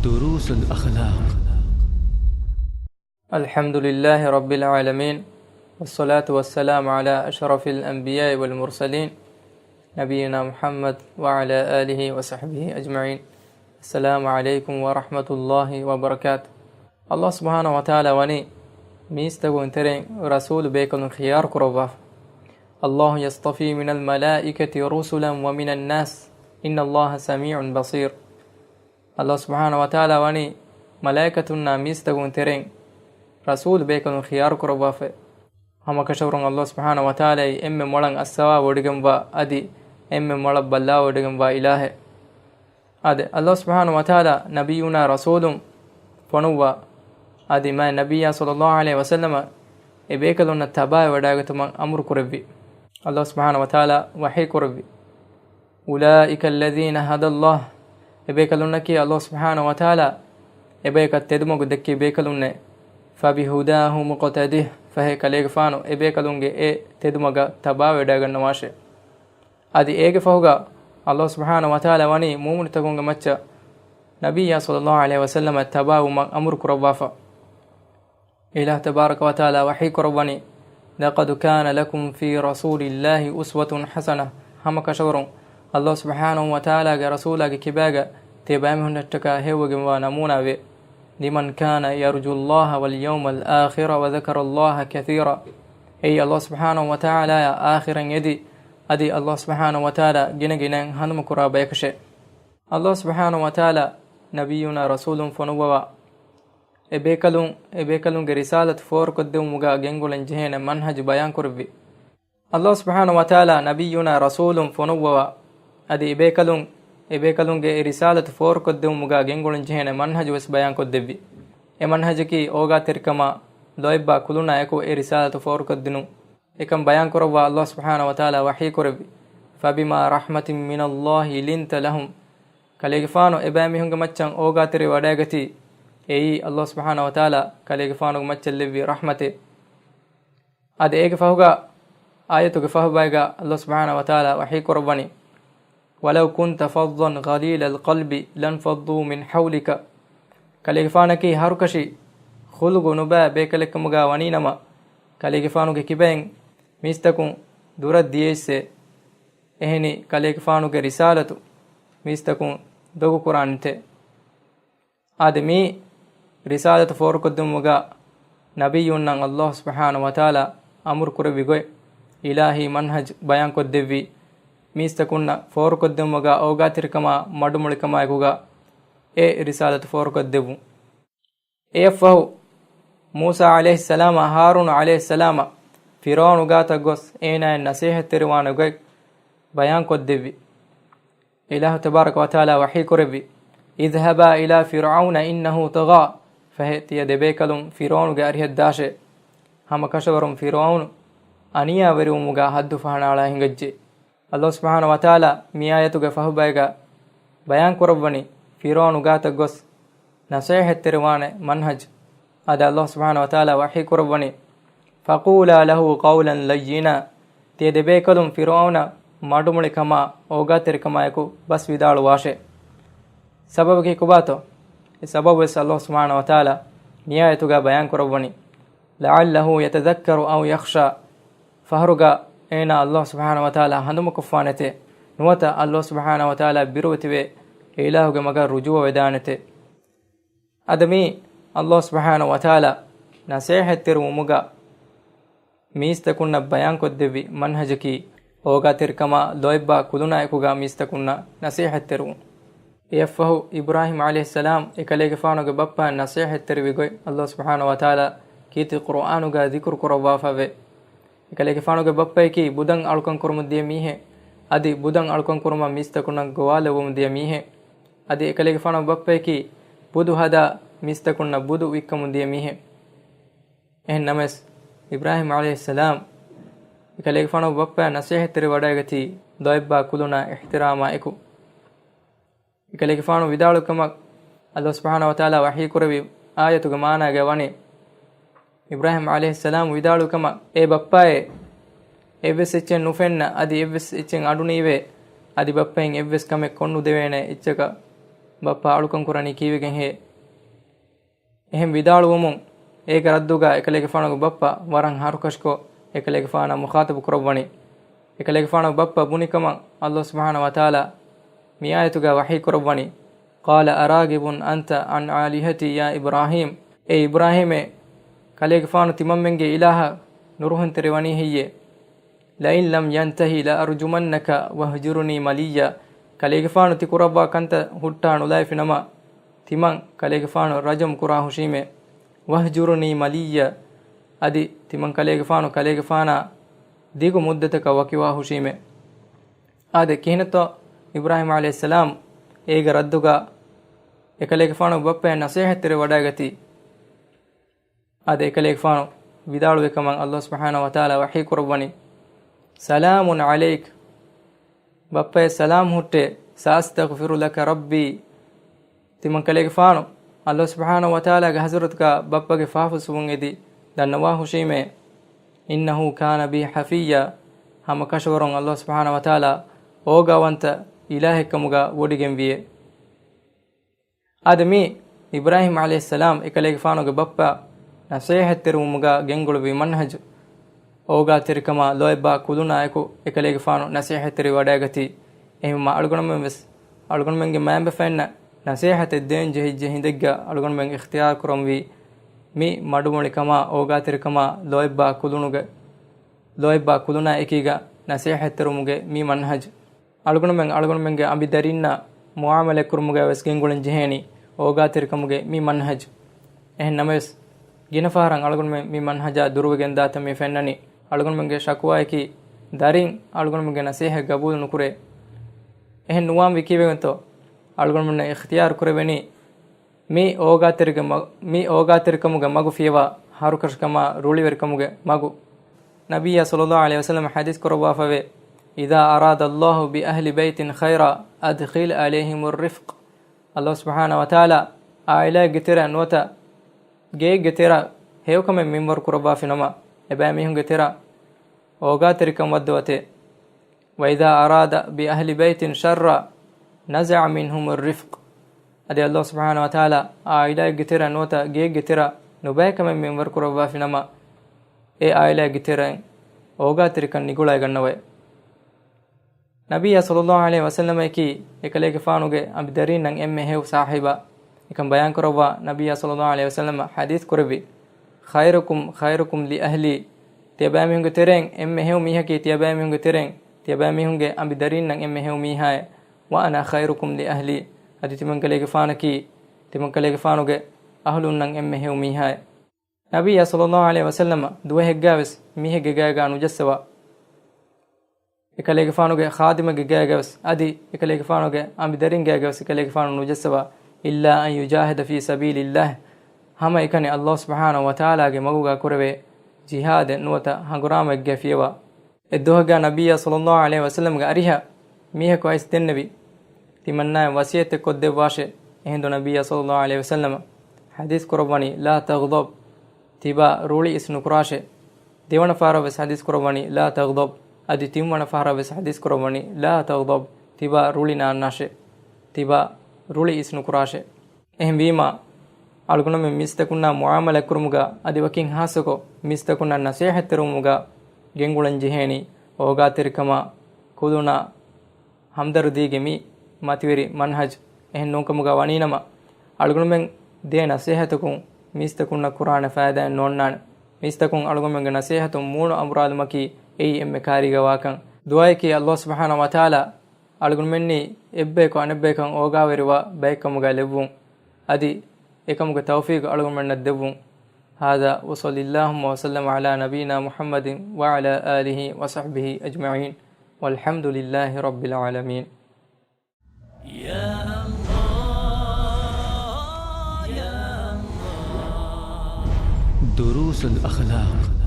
دروس الأخلاق. الحمد لله رب العالمين والصلاة والسلام على أشرف الأنبياء والمرسلين نبينا محمد وعلى آله وصحبه أجمعين. السلام عليكم ورحمة الله وبركاته. الله سبحانه وتعالى وني ميستغون ترين رسول بيكون خيار كرباف. الله يصطفي من الملائكة رسلا ومن الناس إن الله سميع بصير. الله سبحانه وتعالى وني ملائكتنا ميستغون ترين رسول بيكون خيار كرباف. هم كشورون الله سبحانه وتعالى إم مولان السوا ودغمبا أدي إم مولب بلا ودغمبا إله أدي الله سبحانه وتعالى نبينا رسول فنوا أدي ما نبي صلى الله عليه وسلم إبيكلون التباع وداغتم أمر كربي. الله سبحانه وتعالى وحي كربي أولئك الذين هدى الله إبيكلون كي الله سبحانه وتعالى إبيك تدمغ دكي إبيكلون فبهداه مقتده فهي كليغ فانو إبيكلونجي تدمغ تباع وداغن نواشي أدي إيغ فهوغا الله سبحانه وتعالى وني مومن تغونغ مچا نبي صلى الله عليه وسلم تباع أمر كربافا. إله تبارك وتعالى وحي كرباني لقد كان لكم في رسول الله أسوة حسنة. هم كشورون الله سبحانه وتعالى رسوله كباغا تبامهن التكا هيوغ ونمونا بي لمن كان يرجو الله واليوم الآخر وذكر الله كثيرا. أي الله سبحانه وتعالى آخرا يدي أدي الله سبحانه وتعالى جنجنا هنم كرابا يكشي. الله سبحانه وتعالى نبينا رسول فنووا إبيكلون رسالة فور قدم مغا جنگولن جهين منهج بيان كربي. الله سبحانه وتعالى نبينا رسول فنووا أدي إبيكلون رسالة فور قدم مغا جنگولن جهين منهج وس بيان كدبي. منهج كي اوغا تركما دويبا كلنا يكو رسالة فور قدنو إكم بيان كربا الله سبحانه وتعالى وحي كربي فبما رحمة من الله لنت لهم كاليغفانو إبامي هنگ مچن اوغا تري وداغتي أي الله سبحانه وتعالى كاليغفانو مچن لبي رحمته أد إيغ فهوغا آيتو فهبايغا الله سبحانه وتعالى وحي كرباني ولو كنت فظا غليل القلب لانفضوا من حولك كاليغفانكي هركشي خلقو نبا بيكلك مغا ونينما كاليغفانو كيبين ميستكون دورت ديسه eheni kalekfanuge risalatu mistakun dogu qur'anite adami risalatu forkoddumuga nabiyunnan Allah subhanahu wa ta'ala amur kurbigoy ilahi manhaj bayan koddevvi mistakunna forkoddumuga awgatirkama madumulikama ekuga risalatu forkoddevu efahu Musa alayhi salam Harun alayhi salam Firaun gata gos ena nasihat tirwanugoy بيان كدبي. إله تبارك وتعالى وحي كربي اذهبا إلى فرعون إنه طغى فهت يدبيكلم فرعون غاريه الداشة هم كشورم فرعون أنيا وريومغا حد فهنا على هنجي. الله سبحانه وتعالى ميايتوغ فهبايغا بيان كربني فرعون غاتا غس نصيحة تروان منهج هذا الله سبحانه وتعالى وحي كربني فقولا له قولا لينا تيدبيكلم فرعون ಮಾಡುಮುಳಿಕಮ ಓಗಾತಿರಿಕಮಾಯಕು ಬಸ್ ವಿದಾಳು ವಾಶೆ ಸಬಬಗೆ ಕುಬಾತೋ ಈ ಸಬಬು ಎಸ್ ಅಲ್ಲಾಹ್ ಸುಬ್ಹಾನಹು ವ ತಆಲಾ ನಿಯಾಯತುಗ ಬಯಾನ್ ಕೊರವನಿ ಲಅಲ್ಲಹು ಯತದಕ್ಕರು ಔ ಯಖ್ಶಾ ಫಹರುಗ ಏನ ಅಲ್ಲಾಹ್ ಸುಬ್ಹಾನಹು ವ ತಆಲಾ ಹನುಮ ಕುಫಾನತೆ ನುವತ ಅಲ್ಲಾಹ್ ಸುಬ್ಹಾನಹು ವ ತಆಲಾ ಬಿರುವತಿವೆ ಇಲಾಹುಗೆ ಮಗ ರುಜುವ ವೆದಾನತೆ ಅದಮಿ ಅಲ್ಲಾಹ್ ಸುಬ್ಹಾನಹು ವ ತಆಲಾ ನಸೀಹತಿರು ಮುಗ ಮೀಸ್ತಕುನ್ನ ಬಯಾನ್ ಕೊದ್ದೆವಿ ಮನ್ಹಜಕಿ ಓಗಾ ತಿರ್ಕಮ ಲೋಯ್ಬಾ ಕುಲುನಾಯಕುಗ ಮೀಸ್ತಕುನ್ನ ನಸೀಹತ್ತೆರು ಎಫ್ಫಹು ಇಬ್ರಾಹಿಂ ಅಲೈಹಿಸ್ಸಲಾಂ ಇಕಲೆಗೆ ಫಾನುಗೆ ಬಪ್ಪ ನಸೀಹತ್ತೆರುವಿಗೊಯ್ ಅಲ್ಲಾಹ್ ಸುಬ್ಹಾನಹು ವ ತಆಲಾ ಕೀತಿ ಕುರ್ಆನುಗ ದಿಕ್ರು ಕುರವಾಫವೆ ಇಕಲೆಗೆ ಫಾನುಗೆ ಬಪ್ಪೈಕಿ ಬುದಂ ಅಳ್ಕಂ ಕುರುಮುದಿಯ ಮೀಹೆ ಅದಿ ಬುದಂ ಅಳ್ಕಂ ಕುರುಮ ಮೀಸ್ತಕುನ್ನ ಗೋವಾಲವುಮುದಿಯ ಮೀಹೆ ಅದಿ ಇಕಲೆಗೆ ಫಾನು ಬಪ್ಪೈಕಿ ಬುದು ಹದ ಮೀಸ್ತಕುನ್ನ ಬುದು ವಿಕ್ಕಮುದಿಯ ಮೀಹೆ ಎಹ್ ನಮಸ್ ಇಬ್ರಾಹಿಂ ಅಲೈಹಿಸ್ಸಲಾಂ ಇಕಲೆಗೆ ಫಾನು ಬಪ್ಪ ನಸೀಹತ್ತೆರು ವಡಾಗತಿ ದೊಯ್ಬಾ ಕುಲುನ ಇಹ್ತಿರಾಮ ಎಕು ಇಕಲೆಗೆ ಫಾನು ವಿದಾಳುಕಮ ಅಲ್ಲಾಹ್ ಸುಬ್ಹಾನಹು ವ ತಆಲಾ ವಹೀ ಕುರವಿ ಆಯತುಗ ಮಾನಾಗೆ ವನಿ ಇಬ್ರಾಹಿಂ ಅಲೈಹಿಸ್ಸಲಾಂ ವಿದಾಳುಕಮ ಎ ಬಪ್ಪಾಯೆ ಎವ್ವೆಸ್ ಇಚ್ಚೆನ್ ನುಫೆನ್ನ ಅದಿ ಎವ್ವೆಸ್ ಇಚ್ಚೆನ್ ಅಡುನೀವೆ adi bappen evves kame konnu devene ichchaka bappa alukan kurani kiwegen he ehem vidaluwumun eka radduga ekalege fanagu bappa waran harukashko ekalege fana mukhatabu kurabwani ekalege fanagu bappa bunikama Allah subhanahu wa ta'ala mi ayatuga wahi kurabwani qala aragibun anta an alihati ya Ibrahim e Ibrahime kalege fanu timammenge ilaha nuruhan terewani hiye la in lam yantahi la arjumannaka wahjurni maliya kalege fanu ti kurabwa kanta huttanu laifinama timan kalege fanu rajam kura hushime wahjurni maliya adi timan kalege fana digu muddataka wakiwa hushime ade kihnato Ibrahim alayhis salam ega radduga ekalege fanu bappe nasihatere wadagati ade ekalege fanu vidalu wekaman Allah subhanahu wa ta'ala wahi kurabwani salamun alayk bappe salam hutte saastaghfiru laka rabbi timan kalege fanu Allah subhanahu wa ta'ala ga hazratka bappage faafu subun edi dannawa hushime innahu kana bi hafiya hama kashwaron Allah subhanahu wa ta'ala ogawanta ilahe kamuga wodigen wiye adami Ibrahim alayhis salam ekalege fanu ga bappa nasihat terumuga gengulu bi manhaj oga terikama loeba kuluna eko ekalege fanu nasihat teri wadagati ehma algonmenge mambe fenna nasihat den jehi hindegga algonmenge ikhtiyar kurumwi mi madumoli kama oga terikama loeba kuluna ekiga nasihat terumuge mi manhaj algonmenge ambidarinna muamale kurumuge wes gengulen jeheni oga terikamuge mi manhaj names ginafaran algonmen mi manhaja durwegen data mi fennani algonmenge shakwa eki darin algonmenge nasiha gabul nukure nuwam wikivento algonmen ikhtiyar kurebeni mi oga terikamuge magu fiwa harukashkama ruliverkamuge magu nabiyya sallallahu alaihi wasallam hadith kurwa fave idha arada Allah bi ahli baytin khaira adkhil alayhim ar-rifq Allah subhanahu wa ta'ala aila gitira nota ge getera hewkame minwar kuraba finama eba mihun getera oga terikam waddwate wa idha arada bi ahli baytin sharra naza'a minhum ar-rifq adi Allah subhanahu wa ta'ala aila getera nota ge getera nubakame minwar kuraba finama e aila getera oga terikan nigulay gannawe nabiyya sallallahu alaihi wasallam eki ekalege fanuge abdarin nang emme hew sahiba ikam bayan koroba nabiyya sallallahu alaihi wasallam hadith korbi khairukum li ahli tiyabami hunge tereng emme hew mihaki tiyabami hunge tereng tiyabami hunge ambidarin nang emme hew mihaye wa ana khairukum li ahli adi timan kalege fanuge ahlun nang emme hew mihaye nabiyya sallallahu alaihi wasallam duwe heggaves mihege gaga nujassawa ekalege fanuge khadimage gagaves adi ekalege fanuge ambidarin gagaves ekalege fanu nujassawa illa an yujahida fi sabilillah hama ikani Allah subhanahu wa ta'ala ge maguga kurave jihad nuwata hangurama gafiwa eddoga nabiyya sallallahu alaihi wasallam ga ariha mihe ko istennabi timanna wasiyete kodde washe ehndo nabiyya sallallahu alaihi wasallam hadith kurwani la taghdab tiba ruli isnu kurashe devana faraves hadith kurwani la taghdab adi timwana faraves hadith kurwani la taghdab tiba ruli na nashe tiba ruli isnu kurashe bima alguname mistakunna muamala kurumuga adi wakin hasako mistakunna nasihat terumuga gengulan jeheni oga terikama kuduna hamdardige mi mativeri manhaj nonkamuga waninama alguname de nasihatukun mistakunna qur'ana faida nonnan mistakun alguname nasihatum munu amradmaki ei emme kariga wakan duaiki Allah subhanahu wa ta'ala algunmenni ebbeko anebbekan ogaweriwa baykamuga levun adi ekamuga tawfiq algunmenna devun hada wa sallallahu wa sallam ala nabina muhammadin wa ala alihi wa sahbihi ajma'in walhamdulillahi rabbil alamin ya Allah ya Allah Dhuroosul Akhlaq